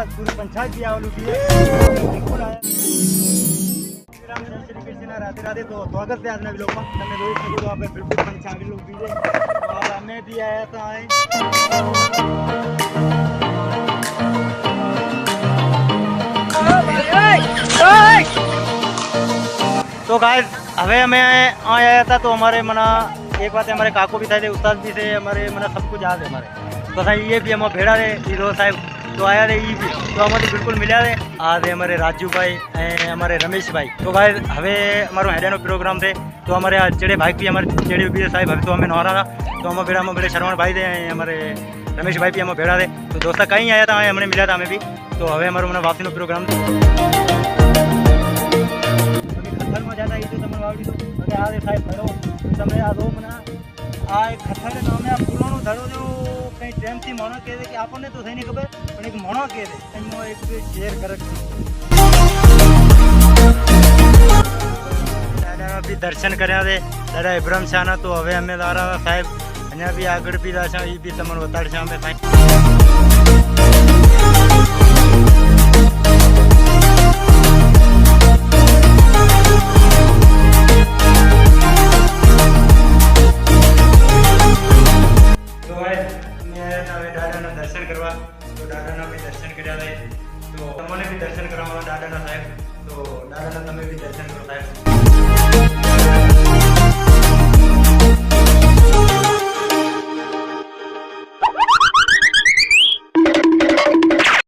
पूरी पंचायत भी आवेलू भी बिल्कुल आया राम जय श्री कृष्ण राधे राधे। तो स्वागत है આજના બ્લોગમાં। તમે જોઈ શકો છો આપણે બિલકુલ पंचायत लोग भी है और हमें भी आया था आए तो गाइस हमें हमें आया था तो हमारे मना एक बात है हमारे काको भी थे उस्ताद भी थे हमारे मना सब कुछ याद है हमारे तो साहब ये भी हम भेड़ा रे हीरो साहब तो आया रे ये भी तो हमारे बिल्कुल मिला रे आज हमारे राजू भाई हमारे रमेश भाई। तो गाइस हमें हमारो हेडियानो प्रोग्राम थे तो हमारे चेड़े भाई भी हमारे चेड़े भी साहब हमें तो हमें नौरा था तो हम भेड़ा में बड़े शरवण भाई थे हमारे रमेश भाई भी हम भेड़ा थे तो दोस्त कहीं आया था हमने मिला था हमें भी तो हमें हमारो मैंने वापसी नो प्रोग्राम खत्तर में जाता तो तमने वावड़ी तो अरे आ रे साहब भरो तमे आ दो मना आ खत्तर के नामे आ फूलों धड़ो जो कहीं टाइम थी मोणो कहे कि आपने तो सही नहीं खबर पण एक मोणो कहे एनो एक शेयर कर दादा भी दर्शन कर्या दे दादा इब्राहिम शाह तो हवे हमें दारा साहब अने भी आगळ भी दाशा ई भी तमने बताड़शा हमें साहब। दर्शन करवा तो दादा भी दर्शन कर्या है तो तमने भी दर्शन करवा दादा साहब तो दादा तमे भी दर्शन करो साहब।